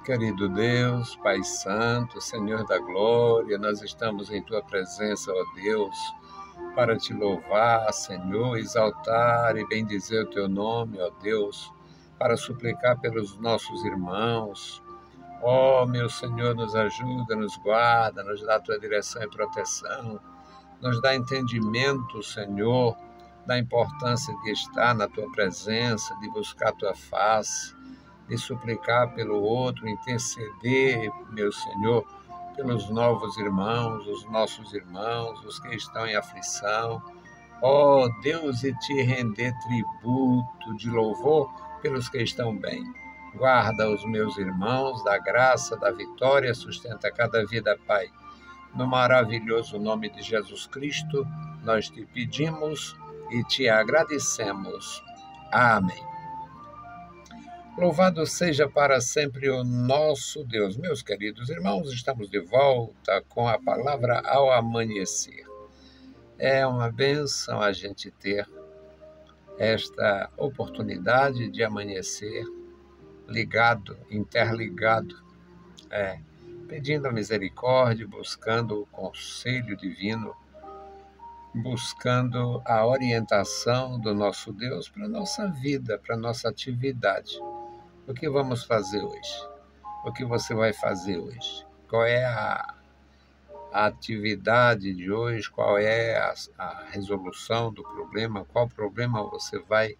Querido Deus, Pai Santo, Senhor da Glória, nós estamos em Tua presença, ó Deus, para Te louvar, Senhor, exaltar e bendizer o Teu nome, ó Deus, para suplicar pelos nossos irmãos. Ó, meu Senhor, nos ajuda, nos guarda, nos dá a Tua direção e proteção, nos dá entendimento, Senhor, da importância de estar na Tua presença, de buscar a Tua face, de suplicar pelo outro, interceder, meu Senhor, pelos novos irmãos, os nossos irmãos, os que estão em aflição. Ó Deus, e te render tributo de louvor pelos que estão bem. Guarda os meus irmãos, da graça, da vitória, sustenta cada vida, Pai. No maravilhoso nome de Jesus Cristo, nós te pedimos e te agradecemos. Amém. Louvado seja para sempre o nosso Deus. Meus queridos irmãos, estamos de volta com a palavra ao amanhecer. É uma bênção a gente ter esta oportunidade de amanhecer ligado, interligado, pedindo a misericórdia, buscando o conselho divino, buscando a orientação do nosso Deus para a nossa vida, para a nossa atividade. O que vamos fazer hoje? O que você vai fazer hoje? Qual é a atividade de hoje? Qual é a resolução do problema? Qual problema você vai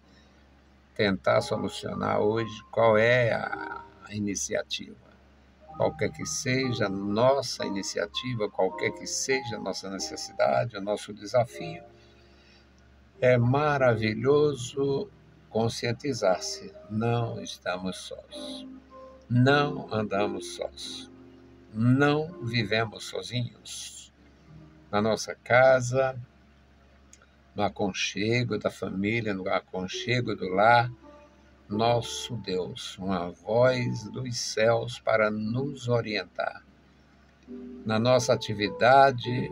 tentar solucionar hoje? Qual é a iniciativa? Qualquer que seja a nossa iniciativa, qualquer que seja a nossa necessidade, o nosso desafio, é maravilhoso conscientizar-se, não estamos sós, não andamos sós, não vivemos sozinhos. Na nossa casa, no aconchego da família, no aconchego do lar, nosso Deus, uma voz dos céus para nos orientar. Na nossa atividade,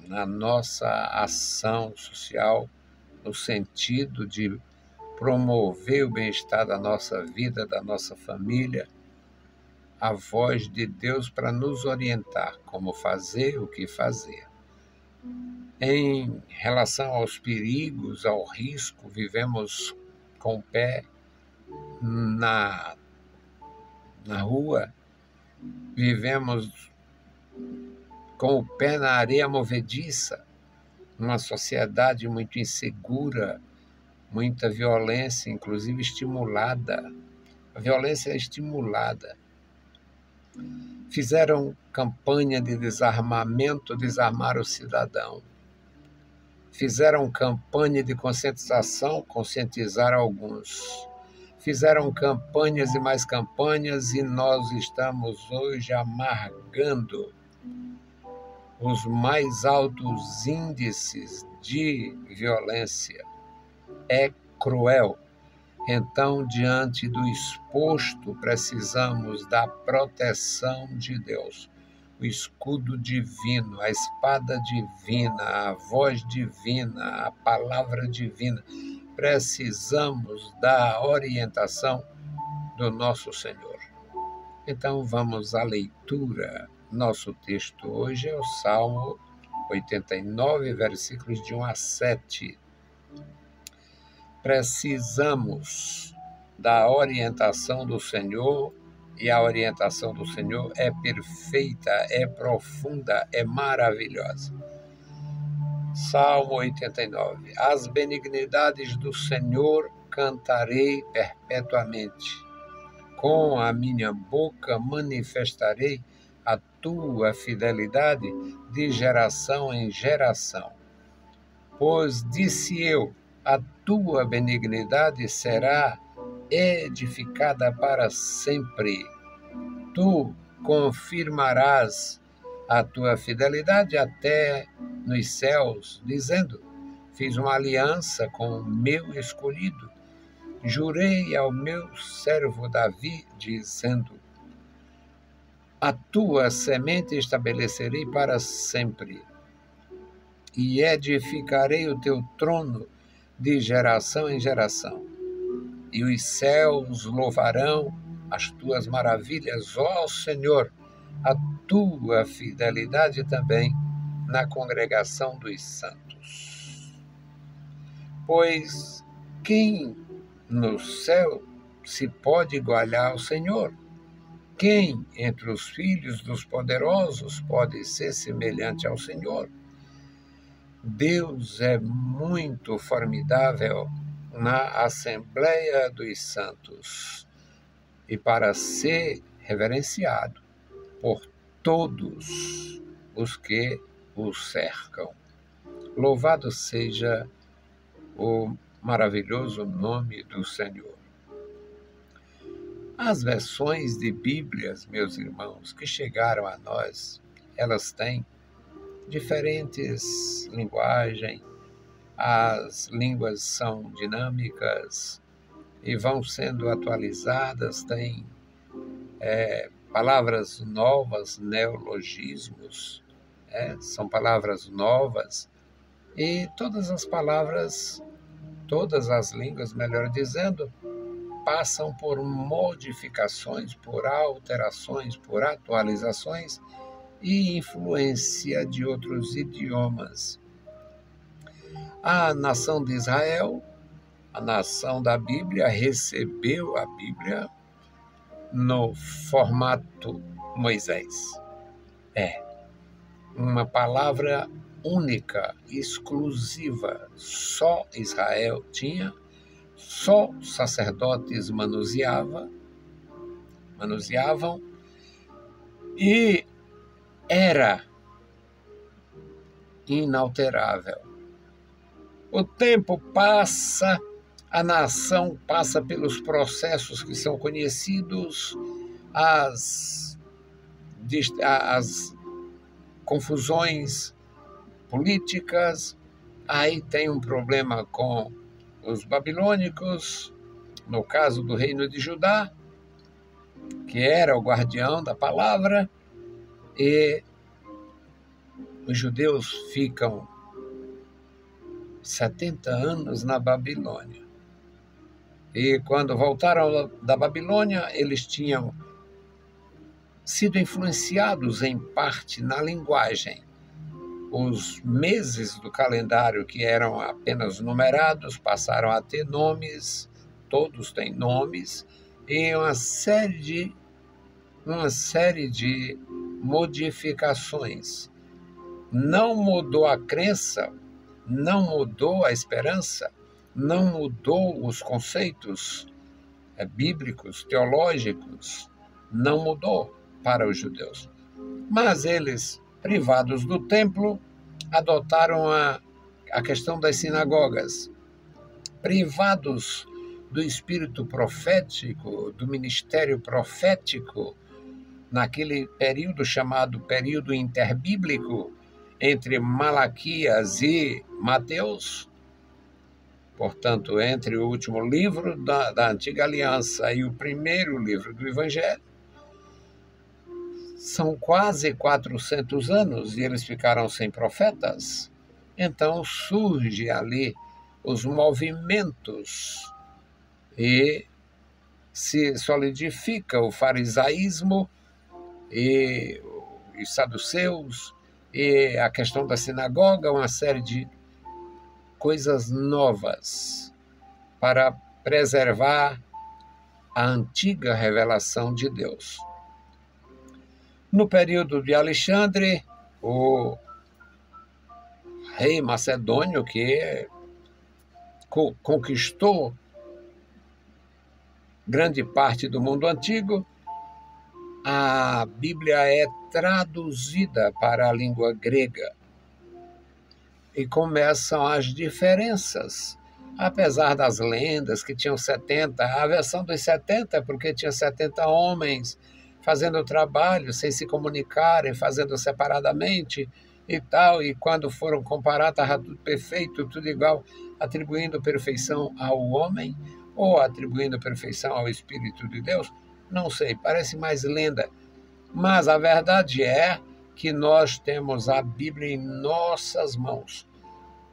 na nossa ação social, no sentido de promover o bem-estar da nossa vida, da nossa família, a voz de Deus para nos orientar como fazer, o que fazer. Em relação aos perigos, ao risco, vivemos com o pé na rua, vivemos com o pé na areia movediça, numa sociedade muito insegura, muita violência, inclusive estimulada. A violência é estimulada. Fizeram campanha de desarmamento, desarmar o cidadão. Fizeram campanha de conscientização, conscientizar alguns. Fizeram campanhas e mais campanhas e nós estamos hoje amargando os mais altos índices de violência. É cruel. Então, diante do exposto, precisamos da proteção de Deus, o escudo divino, a espada divina, a voz divina, a palavra divina. Precisamos da orientação do nosso Senhor. Então, vamos à leitura. Nosso texto hoje é o Salmo 89, versículos de 1 a 7. Precisamos da orientação do Senhor, e a orientação do Senhor é perfeita, é profunda, é maravilhosa. Salmo 89. As benignidades do Senhor cantarei perpetuamente. Com a minha boca manifestarei a tua fidelidade de geração em geração. Pois disse eu, a tua benignidade será edificada para sempre. Tu confirmarás a tua fidelidade até nos céus, dizendo, fiz uma aliança com o meu escolhido. Jurei ao meu servo Davi, dizendo, a tua semente estabelecerei para sempre, e edificarei o teu trono de geração em geração. E os céus louvarão as tuas maravilhas, ó Senhor, a tua fidelidade também na congregação dos santos. Pois quem no céu se pode igualar ao Senhor? Quem entre os filhos dos poderosos pode ser semelhante ao Senhor? Deus é muito formidável na Assembleia dos Santos e para ser reverenciado por todos os que o cercam. Louvado seja o maravilhoso nome do Senhor. As versões de Bíblias, meus irmãos, que chegaram a nós, elas têm diferentes linguagens, as línguas são dinâmicas e vão sendo atualizadas, tem palavras novas, neologismos, são palavras novas, e todas as palavras, todas as línguas, melhor dizendo, passam por modificações, por alterações, por atualizações e influência de outros idiomas. A nação de Israel, a nação da Bíblia, recebeu a Bíblia no formato Moisés. É uma palavra única, exclusiva, só Israel tinha, só sacerdotes manuseavam e era inalterável. O tempo passa, a nação passa pelos processos que são conhecidos, as confusões políticas, aí tem um problema com os babilônicos, no caso do reino de Judá, que era o guardião da palavra, e os judeus ficam 70 anos na Babilônia. E quando voltaram da Babilônia, eles tinham sido influenciados em parte na linguagem. Os meses do calendário, que eram apenas numerados, passaram a ter nomes, todos têm nomes, e uma série de modificações. Não mudou a crença, não mudou a esperança, não mudou os conceitos bíblicos, teológicos, não mudou para os judeus. Mas eles, privados do templo, adotaram a questão das sinagogas. Privados do espírito profético, do ministério profético, naquele período chamado período interbíblico, entre Malaquias e Mateus, portanto, entre o último livro da Antiga Aliança e o primeiro livro do Evangelho, são quase 400 anos e eles ficaram sem profetas. Então surge ali os movimentos e se solidifica o farisaísmo e os saduceus e a questão da sinagoga, uma série de coisas novas para preservar a antiga revelação de Deus. No período de Alexandre, o rei macedônio que conquistou grande parte do mundo antigo, a Bíblia é traduzida para a língua grega e começam as diferenças. Apesar das lendas que tinham 70, a versão dos 70 porque tinha 70 homens fazendo o trabalho sem se comunicarem, fazendo separadamente e tal, e quando foram comparar estava tudo perfeito, tudo igual, atribuindo perfeição ao homem ou atribuindo perfeição ao Espírito de Deus, não sei, parece mais lenda. Mas a verdade é que nós temos a Bíblia em nossas mãos.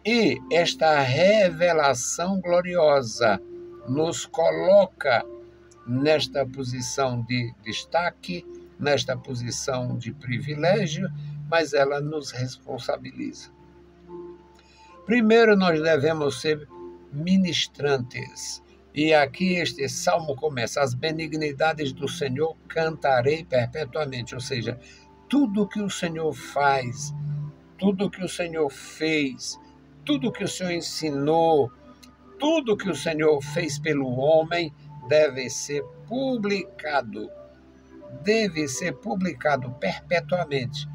E esta revelação gloriosa nos coloca nesta posição de destaque, nesta posição de privilégio, mas ela nos responsabiliza. Primeiro, nós devemos ser ministrantes. E aqui este salmo começa: as benignidades do Senhor cantarei perpetuamente. Ou seja, tudo que o Senhor faz, tudo que o Senhor fez, tudo que o Senhor ensinou, tudo que o Senhor fez pelo homem deve ser publicado perpetuamente.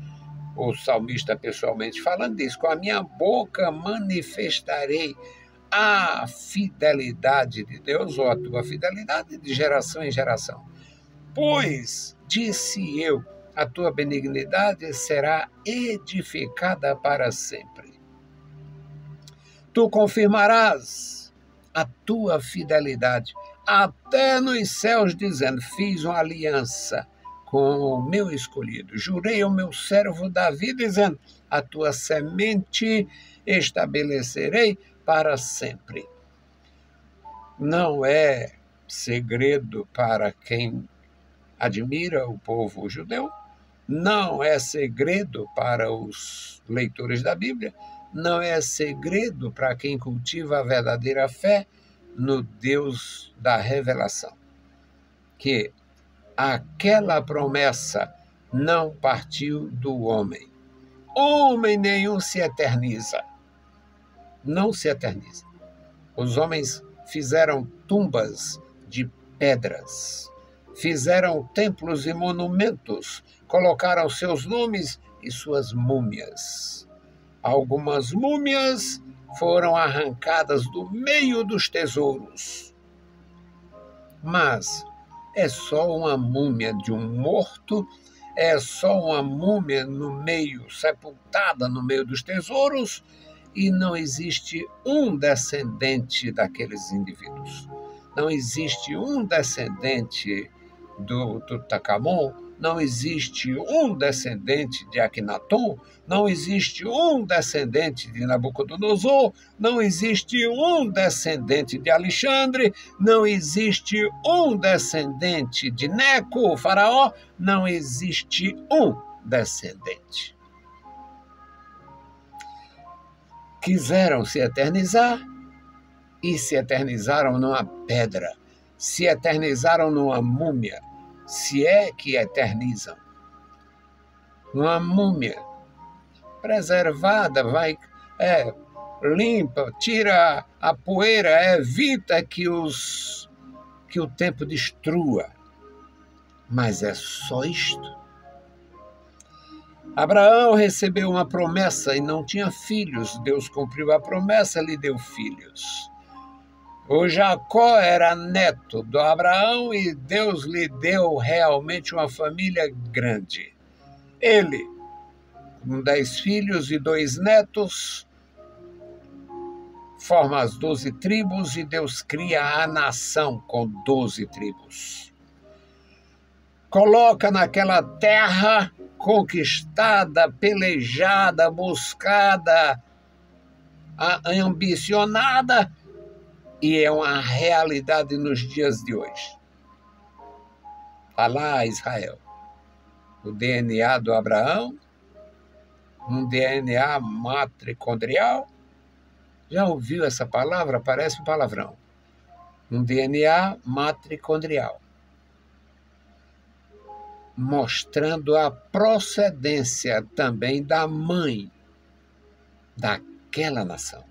O salmista pessoalmente falando isso: com a minha boca manifestarei a fidelidade de Deus, ou a tua fidelidade, de geração em geração. Pois, disse eu, a tua benignidade será edificada para sempre. Tu confirmarás a tua fidelidade até nos céus, dizendo: fiz uma aliança com o meu escolhido. Jurei ao meu servo Davi, dizendo: a tua semente estabelecerei para sempre. Não é segredo para quem admira o povo judeu, não é segredo para os leitores da Bíblia, não é segredo para quem cultiva a verdadeira fé no Deus da revelação, que aquela promessa não partiu do homem. Homem nenhum se eterniza. Não se eterniza. Os homens fizeram tumbas de pedras, fizeram templos e monumentos, colocaram seus nomes e suas múmias. Algumas múmias foram arrancadas do meio dos tesouros. Mas é só uma múmia de um morto, é só uma múmia sepultada no meio dos tesouros, e não existe um descendente daqueles indivíduos. Não existe um descendente do Tutankhamon, não existe um descendente de Akhenaton, não existe um descendente de Nabucodonosor, não existe um descendente de Alexandre, não existe um descendente de Neco, o faraó, não existe um descendente. Quiseram se eternizar e se eternizaram numa pedra, se eternizaram numa múmia, se é que eternizam. Uma múmia preservada, limpa, tira a poeira, evita que o tempo destrua. Mas é só isto. Abraão recebeu uma promessa e não tinha filhos. Deus cumpriu a promessa, lhe deu filhos. O Jacó era neto do Abraão e Deus lhe deu realmente uma família grande. Ele, com 10 filhos e 2 netos, forma as 12 tribos e Deus cria a nação com 12 tribos. Coloca naquela terra conquistada, pelejada, buscada, ambicionada, e é uma realidade nos dias de hoje. Está lá Israel, o DNA do Abraão, um DNA matricondrial. Já ouviu essa palavra? Parece um palavrão. Um DNA matricondrial, mostrando a procedência também da mãe daquela nação.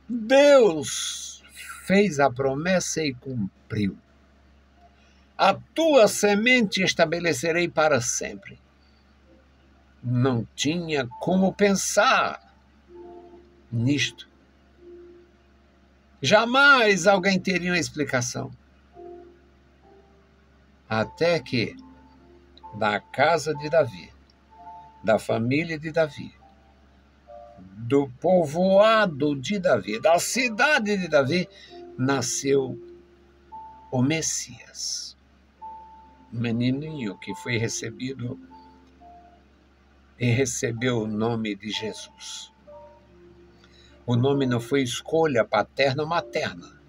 Deus fez a promessa e cumpriu. A tua semente estabelecerei para sempre. Não tinha como pensar nisto. Jamais alguém teria uma explicação. Até que, da casa de Davi, da família de Davi, do povoado de Davi, da cidade de Davi, nasceu o Messias. Um menininho que foi recebido e recebeu o nome de Jesus. O nome não foi escolha paterna ou materna.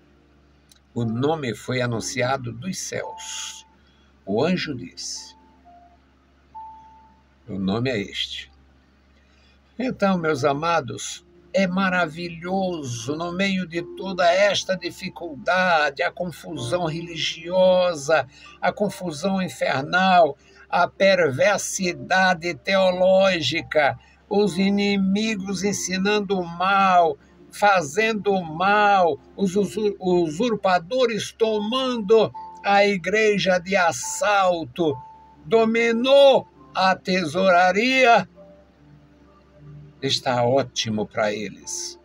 O nome foi anunciado dos céus. O anjo disse: o nome é este. Então, meus amados, é maravilhoso no meio de toda esta dificuldade, a confusão religiosa, a confusão infernal, a perversidade teológica, os inimigos ensinando o mal, fazendo o mal, os usurpadores tomando a igreja de assalto, dominou a tesouraria. Está ótimo para eles.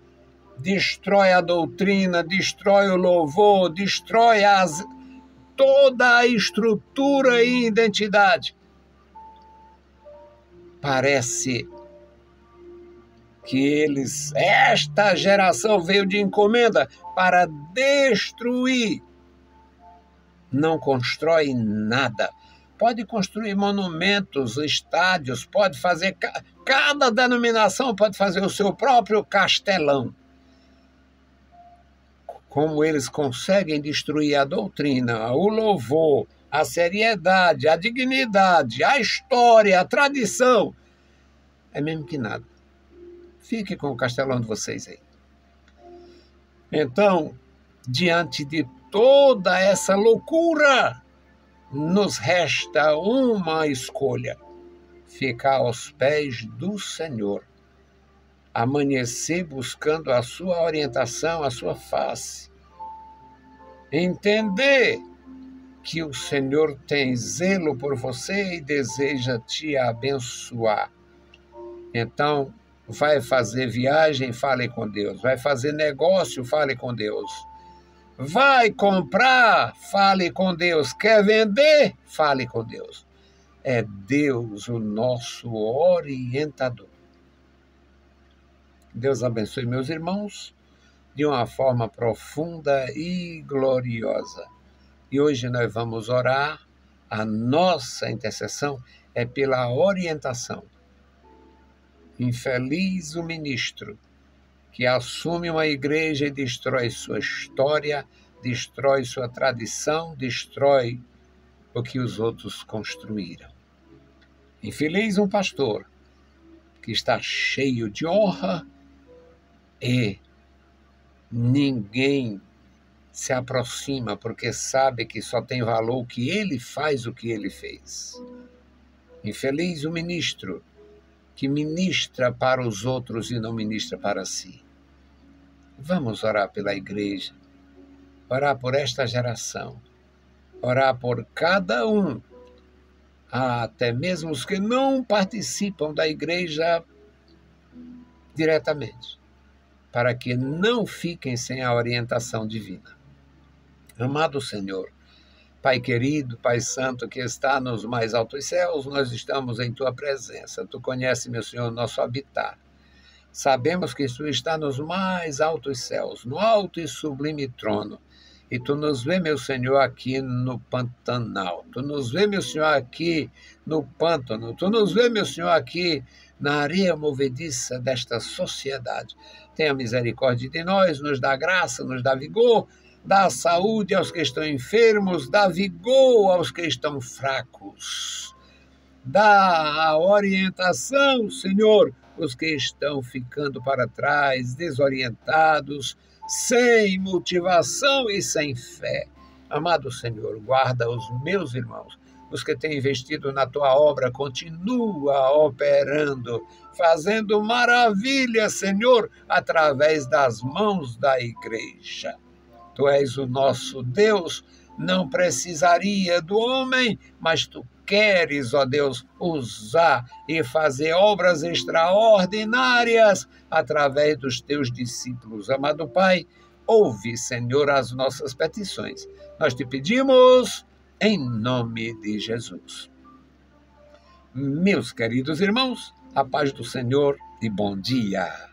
Destrói a doutrina, destrói o louvor, destrói toda a estrutura e identidade. Parece que esta geração veio de encomenda para destruir. Não constrói nada. Pode construir monumentos, estádios, pode fazer... Cada denominação pode fazer o seu próprio castelão. Como eles conseguem destruir a doutrina, o louvor, a seriedade, a dignidade, a história, a tradição, é mesmo que nada. Fique com o castelão de vocês aí. Então, diante de toda essa loucura, nos resta uma escolha: ficar aos pés do Senhor, amanhecer buscando a sua orientação, a sua face, entender que o Senhor tem zelo por você e deseja te abençoar. Então, vai fazer viagem, fale com Deus. Vai fazer negócio, fale com Deus. Vai comprar, fale com Deus. Quer vender, fale com Deus. É Deus o nosso orientador. Deus abençoe meus irmãos de uma forma profunda e gloriosa. E hoje nós vamos orar. A nossa intercessão é pela orientação. Infeliz o ministro que assume uma igreja e destrói sua história, destrói sua tradição, destrói o que os outros construíram. Infeliz um pastor que está cheio de honra e ninguém se aproxima porque sabe que só tem valor o que ele faz, o que ele fez. Infeliz o ministro que ministra para os outros e não ministra para si. Vamos orar pela igreja, orar por esta geração, orar por cada um, até mesmo os que não participam da igreja diretamente, para que não fiquem sem a orientação divina. Amado Senhor, Pai querido, Pai santo, que está nos mais altos céus, nós estamos em Tua presença. Tu conheces, meu Senhor, nosso habitar. Sabemos que Tu está nos mais altos céus, no alto e sublime trono. E Tu nos vê, meu Senhor, aqui no Pantanal. Tu nos vê, meu Senhor, aqui no pântano. Tu nos vê, meu Senhor, aqui na areia movediça desta sociedade. Tenha misericórdia de nós, nos dá graça, nos dá vigor, dá saúde aos que estão enfermos, dá vigor aos que estão fracos. Dá a orientação, Senhor, os que estão ficando para trás, desorientados, sem motivação e sem fé. Amado Senhor, guarda os meus irmãos, os que têm investido na Tua obra, continua operando, fazendo maravilha, Senhor, através das mãos da igreja. Tu és o nosso Deus, não precisaria do homem, mas Tu queres, ó Deus, usar e fazer obras extraordinárias através dos Teus discípulos. Amado Pai, ouve, Senhor, as nossas petições. Nós te pedimos em nome de Jesus. Meus queridos irmãos, a paz do Senhor e bom dia.